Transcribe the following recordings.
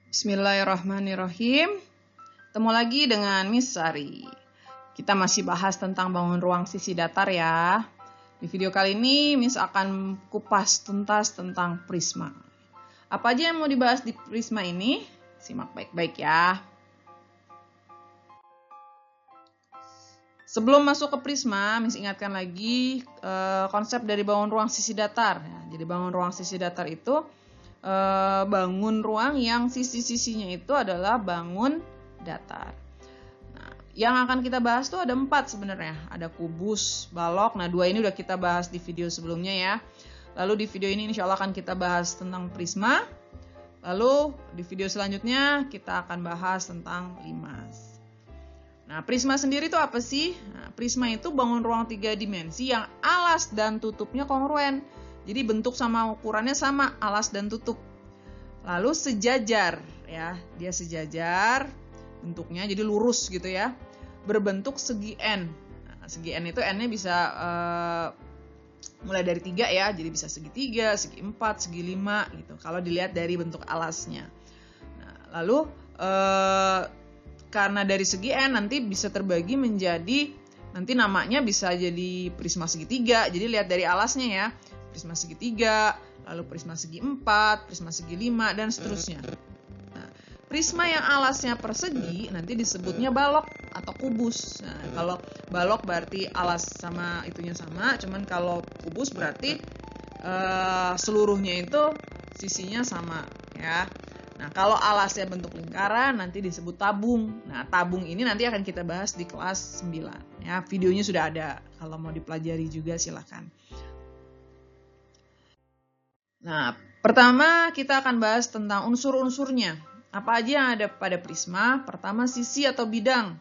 Bismillahirrahmanirrahim. Ketemu lagi dengan Miss Sari. Kita masih bahas tentang bangun ruang sisi datar ya. Di video kali ini Miss akan kupas tuntas tentang prisma. Apa aja yang mau dibahas di prisma ini? Simak baik-baik ya. Sebelum masuk ke prisma, Miss ingatkan lagi konsep dari bangun ruang sisi datar. Jadi bangun ruang sisi datar itu bangun ruang yang sisi-sisinya itu adalah bangun datar. Nah, yang akan kita bahas tuh ada 4 sebenarnya. Ada kubus, balok. Nah, 2 ini udah kita bahas di video sebelumnya ya. Lalu di video ini insya Allah akan kita bahas tentang prisma. Lalu di video selanjutnya kita akan bahas tentang limas. Nah, prisma sendiri itu apa sih? Nah, prisma itu bangun ruang 3 dimensi yang alas dan tutupnya kongruen. Jadi bentuk sama ukurannya sama, alas dan tutup. Lalu sejajar ya, dia sejajar bentuknya, jadi lurus gitu ya. Berbentuk segi N. Nah, segi N itu N-nya bisa mulai dari 3 ya, jadi bisa segi 3, segi 4, segi 5 gitu. Kalau dilihat dari bentuk alasnya. Nah, lalu karena dari segi N nanti bisa terbagi menjadi, nanti namanya bisa jadi prisma segitiga. Jadi lihat dari alasnya ya. Prisma segitiga, lalu prisma segi 4, prisma segi 5, dan seterusnya. Nah, prisma yang alasnya persegi nanti disebutnya balok atau kubus. Nah, kalau balok berarti alas sama itunya sama, cuman kalau kubus berarti seluruhnya itu sisinya sama ya. Nah, kalau alasnya bentuk lingkaran nanti disebut tabung. Nah, tabung ini nanti akan kita bahas di kelas 9 ya. Videonya sudah ada, kalau mau dipelajari juga silahkan. Nah, pertama kita akan bahas tentang unsur-unsurnya. Apa aja yang ada pada prisma? Pertama, sisi atau bidang.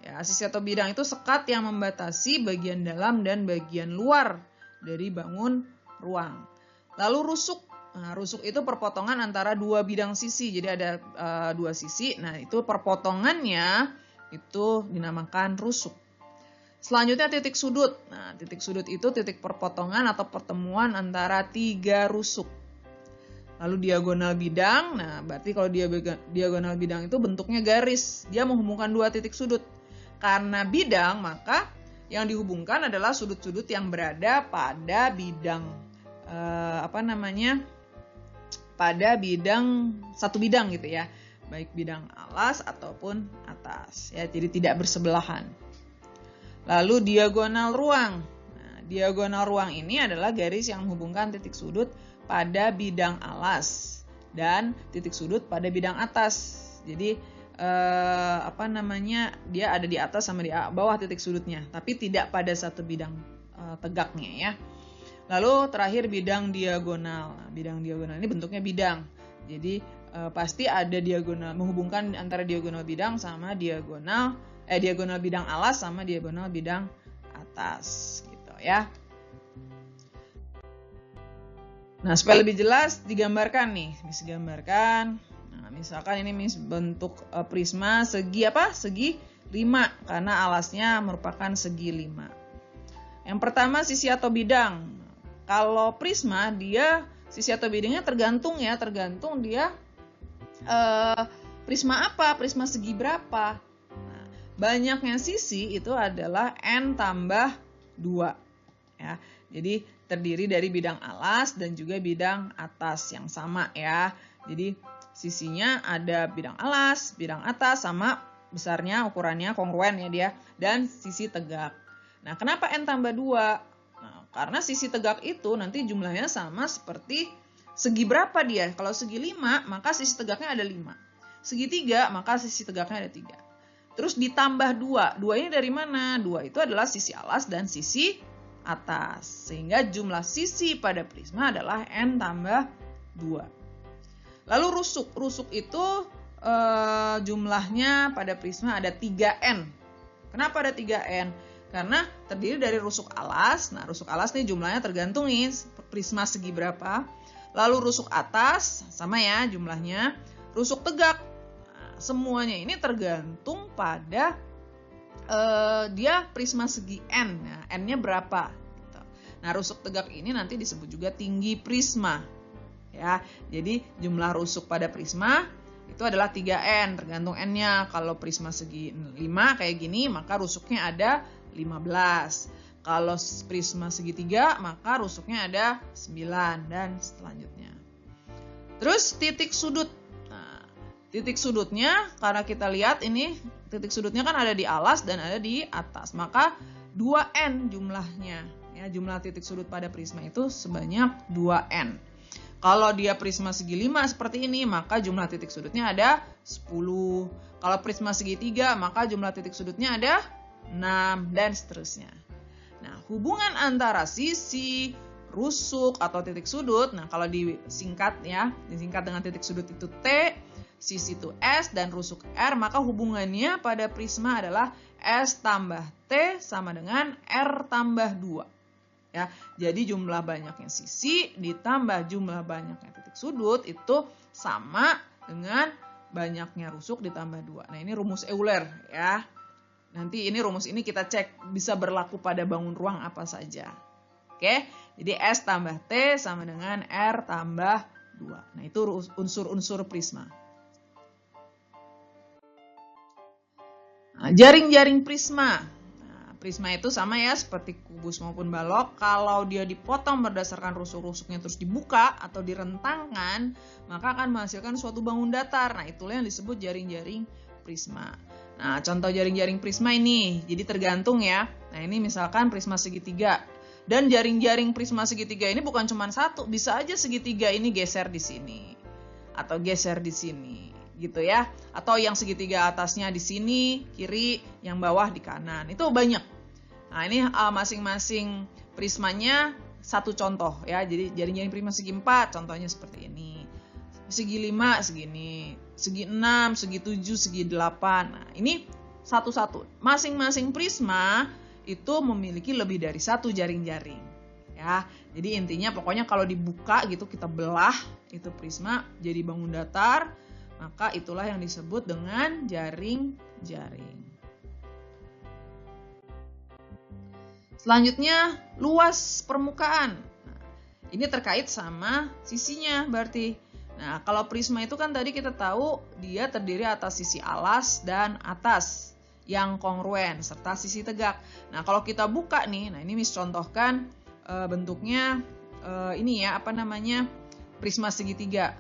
Ya, sisi atau bidang itu sekat yang membatasi bagian dalam dan bagian luar dari bangun ruang. Lalu rusuk. Nah, rusuk itu perpotongan antara 2 bidang sisi. Jadi ada 2 sisi. Nah, itu perpotongannya itu dinamakan rusuk. Selanjutnya titik sudut. Nah, titik sudut itu titik perpotongan atau pertemuan antara 3 rusuk. Lalu diagonal bidang. Nah, berarti kalau diagonal bidang itu bentuknya garis. Dia menghubungkan 2 titik sudut. Karena bidang, maka yang dihubungkan adalah sudut-sudut yang berada pada bidang pada bidang satu bidang gitu ya. Baik bidang alas ataupun atas ya. Jadi tidak bersebelahan. Lalu diagonal ruang. Nah, diagonal ruang ini adalah garis yang menghubungkan titik sudut pada bidang alas dan titik sudut pada bidang atas. Jadi dia ada di atas sama di bawah titik sudutnya, tapi tidak pada satu bidang tegaknya ya. Lalu terakhir bidang diagonal. Nah, bidang diagonal ini bentuknya bidang. Jadi pasti ada diagonal, menghubungkan antara diagonal bidang sama diagonal bidang alas sama diagonal bidang atas gitu ya. Nah, supaya lebih jelas digambarkan nih, Miss gambarkan. Nah, misalkan ini Miss bentuk prisma segi apa? Segi 5 karena alasnya merupakan segi 5. Yang pertama sisi atau bidang. Kalau prisma dia sisi atau bidangnya tergantung dia prisma apa? Prisma segi berapa? Banyaknya sisi itu adalah N tambah 2 ya. Jadi terdiri dari bidang alas dan juga bidang atas yang sama ya. Jadi sisinya ada bidang alas, bidang atas sama besarnya, ukurannya kongruen ya dia, dan sisi tegak. Nah, kenapa N tambah 2? Nah, karena sisi tegak itu nanti jumlahnya sama seperti segi berapa dia. Kalau segi 5 maka sisi tegaknya ada 5. Segi 3 maka sisi tegaknya ada 3. Terus ditambah 2. 2 ini dari mana? 2 itu adalah sisi alas dan sisi atas. Sehingga jumlah sisi pada prisma adalah N tambah 2. Lalu rusuk. Rusuk itu jumlahnya pada prisma ada 3N. Kenapa ada 3N? Karena terdiri dari rusuk alas. Nah, rusuk alas nih jumlahnya tergantung nih prisma segi berapa. Lalu rusuk atas, sama ya jumlahnya. Rusuk tegak. Semuanya ini tergantung pada dia prisma segi N. Nah, N-nya berapa? Gitu. Nah, rusuk tegak ini nanti disebut juga tinggi prisma. Ya, jadi jumlah rusuk pada prisma itu adalah 3N, tergantung N-nya. Kalau prisma segi 5 kayak gini, maka rusuknya ada 15. Kalau prisma segitiga, maka rusuknya ada 9 dan selanjutnya. Terus titik sudut. Nah, titik sudutnya, karena kita lihat ini titik sudutnya kan ada di alas dan ada di atas, maka 2N jumlahnya. Ya, jumlah titik sudut pada prisma itu sebanyak 2N. Kalau dia prisma segi 5 seperti ini, maka jumlah titik sudutnya ada 10. Kalau prisma segitiga, maka jumlah titik sudutnya ada 6 dan seterusnya. Nah, hubungan antara sisi, rusuk atau titik sudut, nah kalau disingkat ya, disingkat dengan titik sudut itu T, sisi itu S dan rusuk R, maka hubungannya pada prisma adalah S tambah T sama dengan R tambah 2. Ya, jadi jumlah banyaknya sisi ditambah jumlah banyaknya titik sudut itu sama dengan banyaknya rusuk ditambah 2. Nah, ini rumus Euler ya. Nanti ini rumus ini kita cek bisa berlaku pada bangun ruang apa saja. Oke, jadi S tambah T sama dengan R tambah 2. Nah, itu unsur-unsur prisma. Nah, jaring-jaring prisma. Nah, prisma itu sama ya seperti kubus maupun balok. Kalau dia dipotong berdasarkan rusuk-rusuknya terus dibuka atau direntangkan, maka akan menghasilkan suatu bangun datar. Nah, itulah yang disebut jaring-jaring prisma. Nah, contoh jaring-jaring prisma ini, jadi tergantung ya. Nah, ini misalkan prisma segitiga. Dan jaring-jaring prisma segitiga ini bukan cuma satu, bisa aja segitiga ini geser di sini. Atau geser di sini, gitu ya. Atau yang segitiga atasnya di sini, kiri, yang bawah di kanan. Itu banyak. Nah, ini masing-masing prismanya satu contoh ya. Jadi jaring-jaring prisma segi 4, contohnya seperti ini. Segi 5 segini, segi 6, segi 7, segi 8. Nah, ini satu-satu. Masing-masing prisma itu memiliki lebih dari satu jaring-jaring. Ya, jadi intinya pokoknya kalau dibuka gitu kita belah itu prisma jadi bangun datar, maka itulah yang disebut dengan jaring-jaring. Selanjutnya luas permukaan. Nah, ini terkait sama sisinya berarti. Nah, kalau prisma itu kan tadi kita tahu dia terdiri atas sisi alas dan atas yang kongruen serta sisi tegak. Nah, kalau kita buka nih, nah ini Miss contohkan bentuknya ini ya, apa namanya? Prisma segitiga.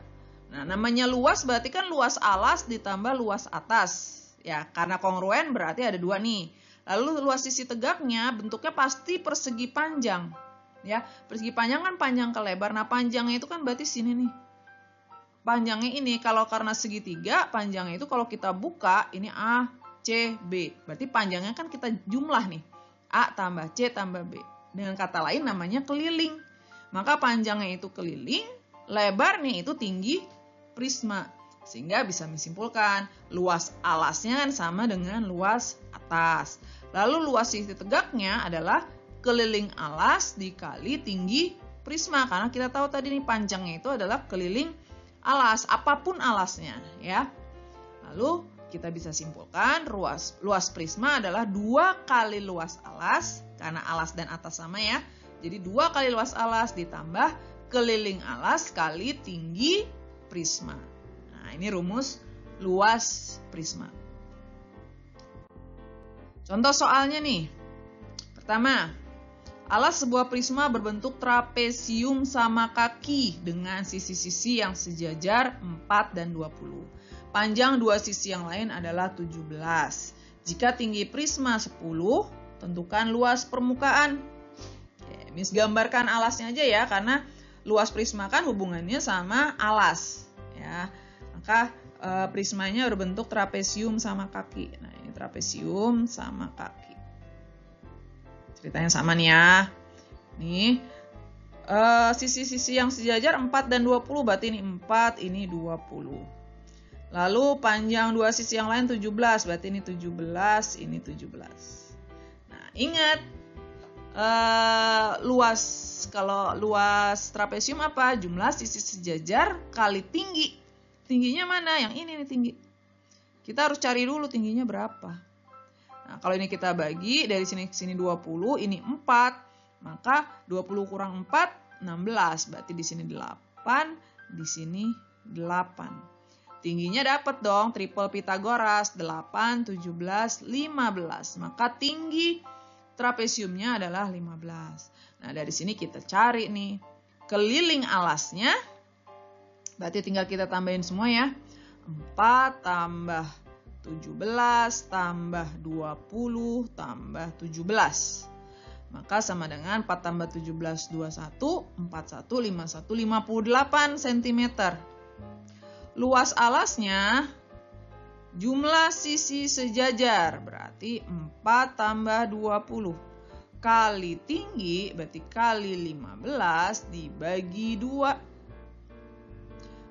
Nah, namanya luas berarti kan luas alas ditambah luas atas. Ya, karena kongruen berarti ada dua nih. Lalu luas sisi tegaknya bentuknya pasti persegi panjang. Ya, persegi panjang kan panjang ke lebar. Nah, panjangnya itu kan berarti sini nih. Panjangnya ini kalau karena segitiga, panjangnya itu kalau kita buka ini A, C, B. Berarti panjangnya kan kita jumlah nih. A tambah C tambah B. Dengan kata lain namanya keliling. Maka panjangnya itu keliling, lebarnya itu tinggi prisma. Sehingga bisa disimpulkan luas alasnya kan sama dengan luas atas. Lalu luas sisi tegaknya adalah keliling alas dikali tinggi prisma. Karena kita tahu tadi nih panjangnya itu adalah keliling alas, apapun alasnya ya. Lalu kita bisa simpulkan luas prisma adalah 2 kali luas alas, karena alas dan atas sama ya. Jadi 2 kali luas alas ditambah keliling alas kali tinggi prisma. Nah, ini rumus luas prisma. Contoh soalnya nih. Pertama, alas sebuah prisma berbentuk trapesium sama kaki dengan sisi-sisi yang sejajar 4 dan 20. Panjang dua sisi yang lain adalah 17. Jika tinggi prisma 10, tentukan luas permukaan. Oke, Miss gambarkan alasnya aja ya, karena luas prisma kan hubungannya sama alas. Ya, maka prismanya berbentuk trapesium sama kaki. Nah, ini trapesium sama kaki. Ceritanya sama nih ya. Nih, sisi-sisi yang sejajar 4 dan 20, berarti ini 4, ini 20. Lalu panjang dua sisi yang lain 17, berarti ini 17, ini 17. Nah, ingat, kalau luas trapesium apa? Jumlah sisi sejajar kali tinggi. Tingginya mana? Yang ini nih tinggi. Kita harus cari dulu tingginya berapa. Nah, kalau ini kita bagi, dari sini ke sini 20, ini 4. Maka 20 kurang 4, 16. Berarti di sini 8, di sini 8. Tingginya dapat dong, triple Pitagoras, 8, 17, 15. Maka tinggi trapesiumnya adalah 15. Nah, dari sini kita cari nih keliling alasnya. Berarti tinggal kita tambahin semua ya. 4 tambah 17 tambah 20 tambah 17. Maka sama dengan 4 tambah 17, 21, 41, 51, 58 cm. Luas alasnya, jumlah sisi sejajar, berarti 4 tambah 20. Kali tinggi, berarti kali 15 dibagi 2.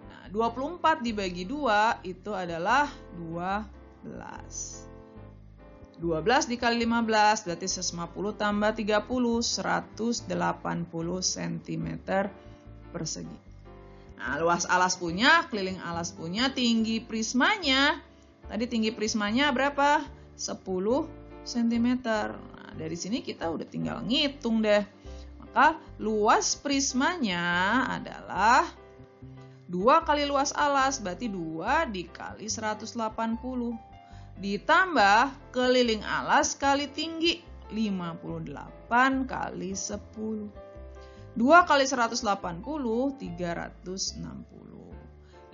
Nah, 24 dibagi 2 itu adalah 12. 12 dikali 15 berarti 150 tambah 30, 180 cm persegi. Nah, luas alas punya, keliling alas punya, tinggi prismanya. Tadi tinggi prismanya berapa? 10 cm. Nah, dari sini kita udah tinggal ngitung deh. Maka luas prismanya adalah 2 kali luas alas, berarti 2 dikali 180. Ditambah keliling alas kali tinggi, 58 kali 10. 2 kali 180, 360.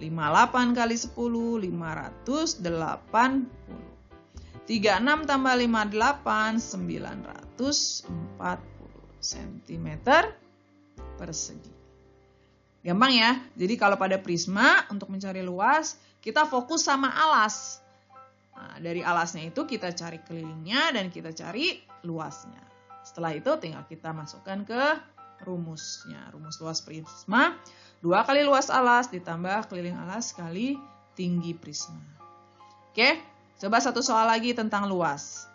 58 kali 10, 580. 36 tambah 58, 940 cm persegi. Gampang ya? Jadi kalau pada prisma, untuk mencari luas, kita fokus sama alas. Nah, dari alasnya itu kita cari kelilingnya dan kita cari luasnya. Setelah itu tinggal kita masukkan ke rumusnya. Rumus luas prisma, 2 kali luas alas ditambah keliling alas kali tinggi prisma. Oke, coba satu soal lagi tentang luas.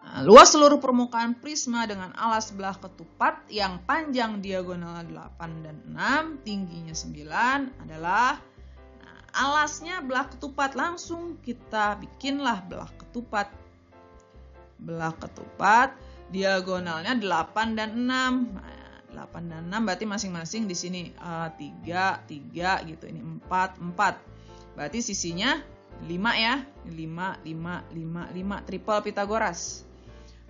Nah, luas seluruh permukaan prisma dengan alas belah ketupat yang panjang diagonalnya 8 dan 6, tingginya 9 adalah, nah, alasnya belah ketupat. Langsung kita bikinlah belah ketupat. Belah ketupat, diagonalnya 8 dan 6. Nah, 8 dan 6 berarti masing-masing di sini 3, 3 gitu. Ini 4, 4. Berarti sisinya 5 ya. 5, 5, 5, 5. Triple Pitagoras.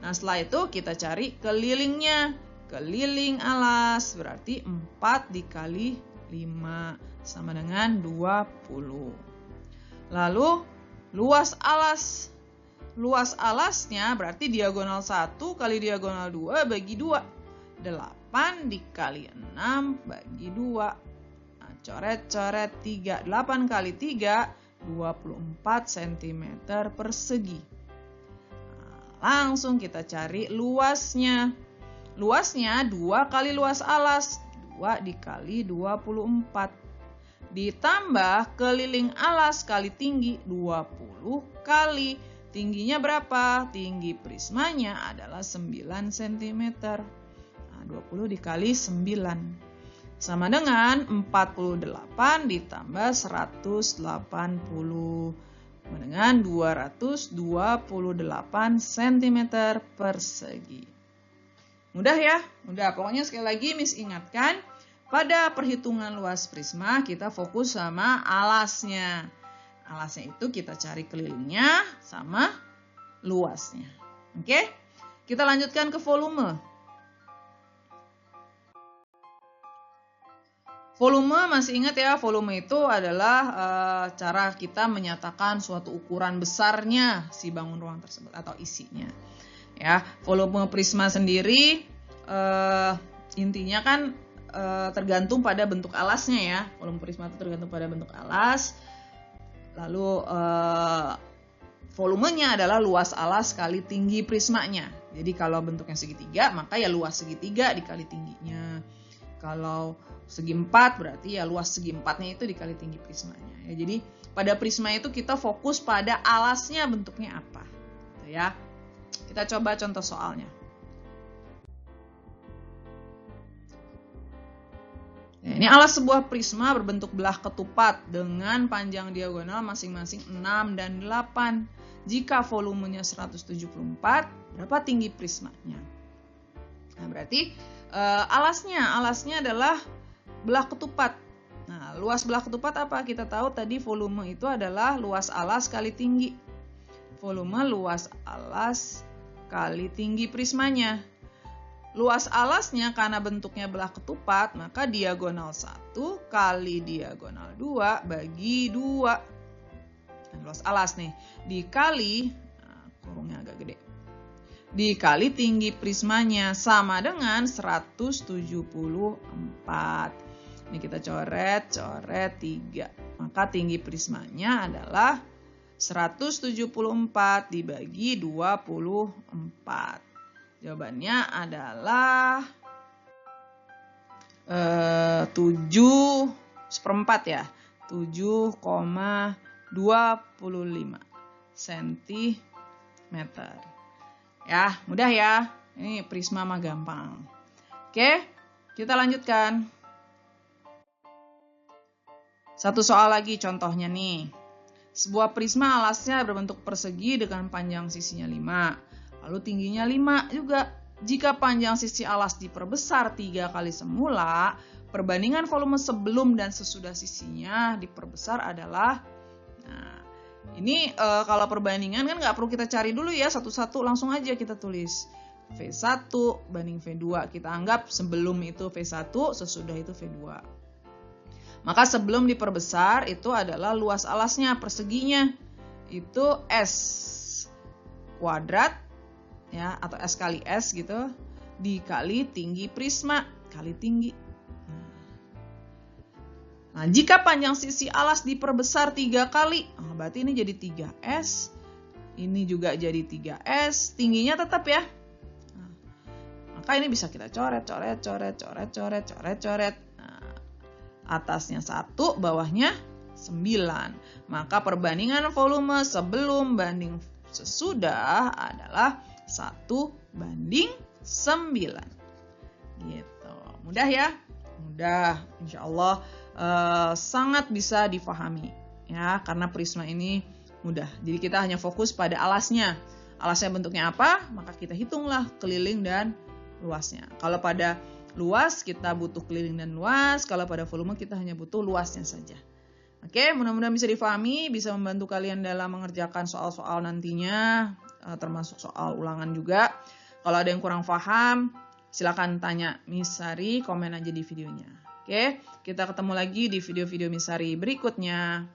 Nah, setelah itu kita cari kelilingnya. Keliling alas berarti 4 dikali 5 sama dengan 20. Lalu luas alas. Luas alasnya berarti diagonal 1 kali diagonal 2 bagi 2. 8 dikali 6 bagi 2. Nah, coret-coret 3. 8 kali 3, 24 cm persegi. Nah, langsung kita cari luasnya. Luasnya 2 kali luas alas. 2 dikali 24. Ditambah keliling alas kali tinggi, 20 kali tingginya berapa? Tinggi prismanya adalah 9 cm. Nah, 20 dikali 9. Sama dengan 48 ditambah 180. Sama dengan 228 cm persegi. Mudah ya? Mudah. Pokoknya sekali lagi Miss ingatkan, pada perhitungan luas prisma kita fokus sama alasnya. Alasnya itu kita cari kelilingnya sama luasnya. Oke? Kita lanjutkan ke volume. Volume, masih ingat ya, volume itu adalah cara kita menyatakan suatu ukuran besarnya si bangun ruang tersebut atau isinya. Ya, volume prisma sendiri intinya kan tergantung pada bentuk alasnya ya. Volume prisma itu tergantung pada bentuk alas. Lalu volumenya adalah luas alas kali tinggi prismanya. Jadi kalau bentuknya segitiga, maka ya luas segitiga dikali tingginya. Kalau segi 4 berarti ya luas segi 4-nya itu dikali tinggi prismanya. Ya, jadi pada prisma itu kita fokus pada alasnya bentuknya apa. Gitu ya. Kita coba contoh soalnya. Nah, ini alas sebuah prisma berbentuk belah ketupat dengan panjang diagonal masing-masing 6 dan 8. Jika volumenya 174, berapa tinggi prismanya? Nah, berarti alasnya adalah belah ketupat. Nah, luas belah ketupat apa? Kita tahu tadi volume itu adalah luas alas kali tinggi. Volume luas alas kali tinggi prismanya. Luas alasnya karena bentuknya belah ketupat, maka diagonal 1 kali diagonal 2 bagi 2. Nah, luas alas nih, dikali, kurungnya agak gede, dikali tinggi prismanya sama dengan 174. Ini kita coret 3. Maka tinggi prismanya adalah 174 dibagi 24. Jawabannya adalah 7/4 ya. 7,25 cm. Ya, mudah ya. Ini prisma mah gampang. Oke, kita lanjutkan. Satu soal lagi contohnya nih. Sebuah prisma alasnya berbentuk persegi dengan panjang sisinya 5. Lalu tingginya 5 juga. Jika panjang sisi alas diperbesar 3 kali semula, perbandingan volume sebelum dan sesudah sisinya diperbesar adalah, nah, ini kalau perbandingan kan nggak perlu kita cari dulu ya satu-satu, langsung aja kita tulis. V1 banding V2. Kita anggap sebelum itu V1, sesudah itu V2. Maka sebelum diperbesar itu adalah luas alasnya, perseginya. Itu S kuadrat ya, atau S kali S gitu, dikali tinggi prisma kali tinggi. Nah, jika panjang sisi alas diperbesar 3 kali, berarti ini jadi 3S, ini juga jadi 3S, tingginya tetap ya. Nah, maka ini bisa kita coret. Nah, atasnya 1, bawahnya 9. Maka perbandingan volume sebelum banding sesudah adalah 1/9. Gitu. Mudah ya? Mudah. Insya Allah sangat bisa difahami ya, karena prisma ini mudah. Jadi kita hanya fokus pada alasnya. Alasnya bentuknya apa? Maka kita hitunglah keliling dan luasnya. Kalau pada luas kita butuh keliling dan luas. Kalau pada volume kita hanya butuh luasnya saja. Oke, mudah-mudahan bisa difahami, bisa membantu kalian dalam mengerjakan soal-soal nantinya, termasuk soal ulangan juga. Kalau ada yang kurang paham, silakan tanya Miss Sari, komen aja di videonya. Oke, kita ketemu lagi di video-video Miss Sari berikutnya.